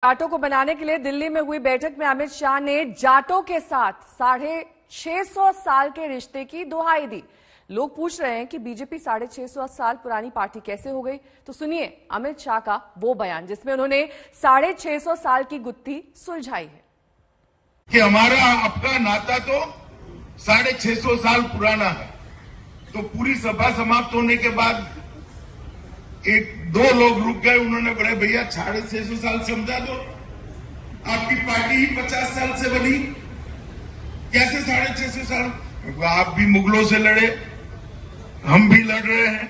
जाटों को बनाने के लिए दिल्ली में हुई बैठक में अमित शाह ने जाटों के साथ 650 साल के रिश्ते की दुहाई दी। लोग पूछ रहे हैं कि बीजेपी 650 साल पुरानी पार्टी कैसे हो गई। तो सुनिए अमित शाह का वो बयान जिसमें उन्होंने 650 साल की गुत्थी सुलझाई है कि हमारा आपका नाता तो 650 साल पुराना है। तो पूरी सभा समाप्त होने के बाद एक दो लोग रुक गए, उन्होंने बोले भैया 650 साल समझा दो, आपकी पार्टी ही 50 साल से बनी, कैसे 650 साल? आप भी मुगलों से लड़े, हम भी लड़ रहे हैं,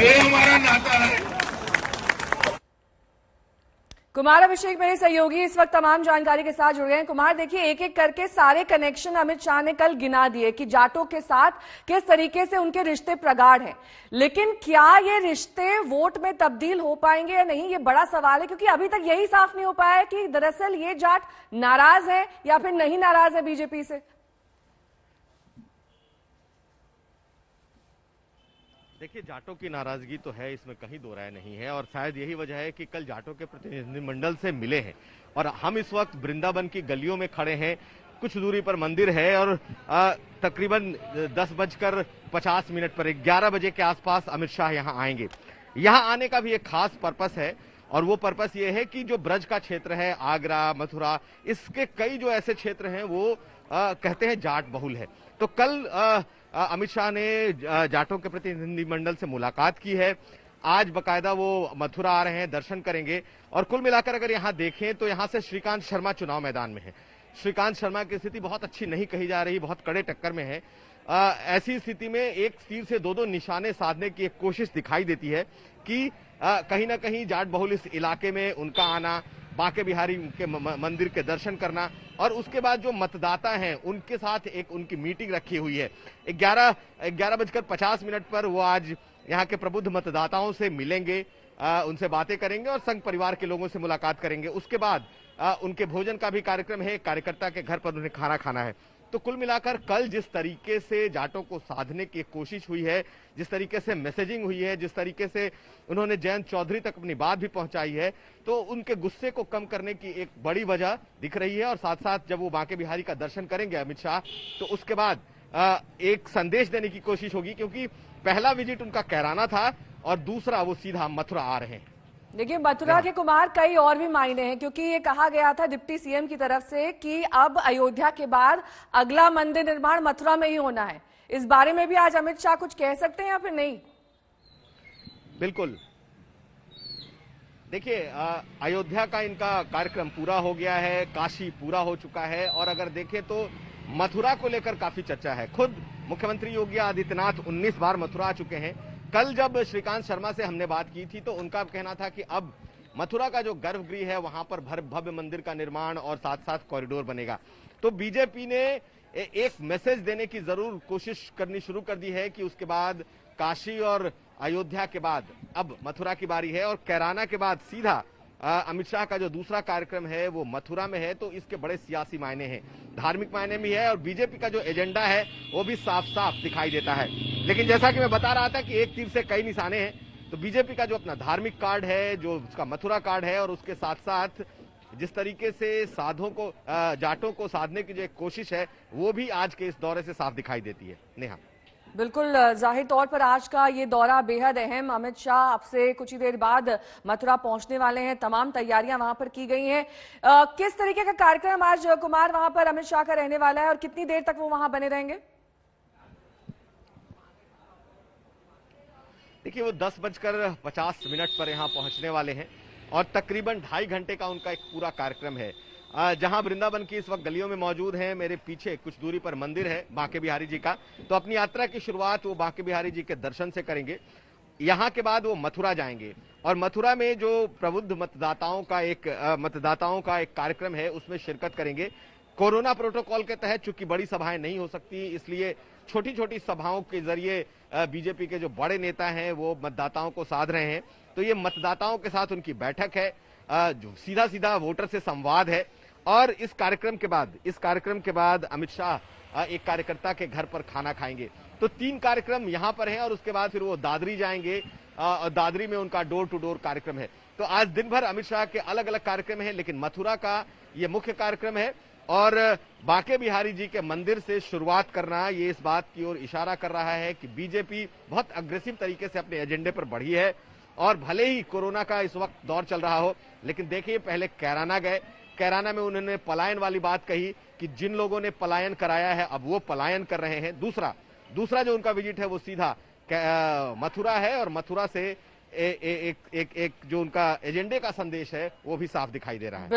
ये हमारा नाता है। कुमार अभिषेक मेरे सहयोगी इस वक्त तमाम जानकारी के साथ जुड़ गए हैं। कुमार, देखिए एक एक करके सारे कनेक्शन अमित शाह ने कल गिना दिए कि जाटों के साथ किस तरीके से उनके रिश्ते प्रगाढ़ हैं, लेकिन क्या ये रिश्ते वोट में तब्दील हो पाएंगे या नहीं, ये बड़ा सवाल है, क्योंकि अभी तक यही साफ नहीं हो पाया है कि दरअसल ये जाट नाराज है या फिर नहीं नाराज है बीजेपी से। देखिए, जाटों की नाराजगी तो है, इसमें कहीं दो राय नहीं है, और शायद यही वजह है कि कल जाटों के प्रतिनिधिमंडल से मिले हैं। और हम इस वक्त वृंदावन की गलियों में खड़े हैं, कुछ दूरी पर मंदिर है और तकरीबन 10:50 पर 11 बजे के आसपास अमित शाह यहां आएंगे। यहां आने का भी एक खास पर्पस है, और वो पर्पस ये है कि जो ब्रज का क्षेत्र है, आगरा, मथुरा, इसके कई जो ऐसे क्षेत्र हैं वो कहते हैं जाट बहुल है। तो कल अमित शाह ने जाटों के प्रतिनिधिमंडल से मुलाकात की है। आज बकायदा वो मथुरा आ रहे हैं, दर्शन करेंगे। और कुल मिलाकर अगर यहां देखें तो यहां से श्रीकांत शर्मा चुनाव मैदान में है। श्रीकांत शर्मा की स्थिति बहुत अच्छी नहीं कही जा रही, बहुत कड़े टक्कर में है। ऐसी स्थिति में एक तीर से दो निशाने साधने की एक कोशिश दिखाई देती है कि कहीं ना कहीं जाट बहुल इस इलाके में उनका आना, बांके बिहारी के मंदिर के दर्शन करना, और उसके बाद जो मतदाता हैं उनके साथ एक उनकी मीटिंग रखी हुई है। 11:50 पर वो आज यहाँ के प्रबुद्ध मतदाताओं से मिलेंगे, उनसे बातें करेंगे और संघ परिवार के लोगों से मुलाकात करेंगे। उसके बाद उनके भोजन का भी कार्यक्रम है, कार्यकर्ता के घर पर उन्हें खाना खाना है। तो कुल मिलाकर कल जिस तरीके से जाटों को साधने की कोशिश हुई है, जिस तरीके से मैसेजिंग हुई है, जिस तरीके से उन्होंने जयंत चौधरी तक अपनी बात भी पहुंचाई है, तो उनके गुस्से को कम करने की एक बड़ी वजह दिख रही है। और साथ साथ जब वो बांके बिहारी का दर्शन करेंगे अमित शाह, तो उसके बाद एक संदेश देने की कोशिश होगी, क्योंकि पहला विजिट उनका कैराना था और दूसरा वो सीधा मथुरा आ रहे हैं। देखिए मथुरा के कुमार कई और भी मायने हैं, क्योंकि ये कहा गया था डिप्टी सीएम की तरफ से कि अब अयोध्या के बाद अगला मंदिर निर्माण मथुरा में ही होना है। इस बारे में भी आज अमित शाह कुछ कह सकते हैं या फिर नहीं? बिल्कुल, देखिए अयोध्या का इनका कार्यक्रम पूरा हो गया है, काशी पूरा हो चुका है, और अगर देखें तो मथुरा को लेकर काफी चर्चा है। खुद मुख्यमंत्री योगी आदित्यनाथ 19 बार मथुरा आ चुके हैं। कल जब श्रीकांत शर्मा से हमने बात की थी तो उनका कहना था कि अब मथुरा का जो गर्भगृह है वहां पर भव्य मंदिर का निर्माण और साथ साथ कॉरिडोर बनेगा। तो बीजेपी ने एक मैसेज देने की जरूर कोशिश करनी शुरू कर दी है कि उसके बाद काशी और अयोध्या के बाद अब मथुरा की बारी है, और कैराना के बाद सीधा अमित शाह का जो दूसरा कार्यक्रम है वो मथुरा में है। तो इसके बड़े सियासी मायने हैं, धार्मिक मायने भी है, और बीजेपी का जो एजेंडा है वो भी साफ साफ दिखाई देता है। लेकिन जैसा कि मैं बता रहा था कि एक तीर से कई निशाने हैं, तो बीजेपी का जो अपना धार्मिक कार्ड है, जो उसका मथुरा कार्ड है, और उसके साथ साथ जिस तरीके से साधों को जाटों को साधने की जो एक कोशिश है, वो भी आज के इस दौरे से साफ दिखाई देती है। नेहा, बिल्कुल, जाहिर तौर पर आज का ये दौरा बेहद अहम। अमित शाह आपसे कुछ ही देर बाद मथुरा पहुंचने वाले हैं, तमाम तैयारियां वहां पर की गई हैं। किस तरीके का कार्यक्रम आज कुमार वहां पर अमित शाह का रहने वाला है और कितनी देर तक वो वहां बने रहेंगे? देखिए, वो 10:50 पर यहाँ पहुंचने वाले हैं, और तकरीबन 2.5 घंटे का उनका एक पूरा कार्यक्रम है। जहां वृंदावन की इस वक्त गलियों में मौजूद हैं, मेरे पीछे कुछ दूरी पर मंदिर है बांके बिहारी जी का, तो अपनी यात्रा की शुरुआत वो बांके बिहारी जी के दर्शन से करेंगे। यहां के बाद वो मथुरा जाएंगे, और मथुरा में जो प्रबुद्ध मतदाताओं का एक कार्यक्रम है उसमें शिरकत करेंगे। कोरोना प्रोटोकॉल के तहत चूंकि बड़ी सभाएं नहीं हो सकती, इसलिए छोटी छोटी सभाओं के जरिए बीजेपी के जो बड़े नेता हैं वो मतदाताओं को साध रहे हैं। तो ये मतदाताओं के साथ उनकी बैठक है, जो सीधा सीधा वोटर से संवाद है। और इस कार्यक्रम के बाद अमित शाह एक कार्यकर्ता के घर पर खाना खाएंगे। तो 3 कार्यक्रम यहां पर हैं, और उसके बाद फिर वो दादरी जाएंगे, और दादरी में उनका डोर टू डोर कार्यक्रम है। तो आज दिन भर अमित शाह के अलग अलग कार्यक्रम हैं, लेकिन मथुरा का ये मुख्य कार्यक्रम है और बांके बिहारी जी के मंदिर से शुरुआत करना ये इस बात की ओर इशारा कर रहा है कि बीजेपी बहुत अग्रेसिव तरीके से अपने एजेंडे पर बढ़ी है। और भले ही कोरोना का इस वक्त दौर चल रहा हो, लेकिन देखिए पहले कैराना गए, कैराना में उन्होंने पलायन वाली बात कही कि जिन लोगों ने पलायन कराया है अब वो पलायन कर रहे हैं। दूसरा जो उनका विजिट है वो सीधा मथुरा है और मथुरा से एक जो उनका एजेंडे का संदेश है वो भी साफ दिखाई दे रहा है।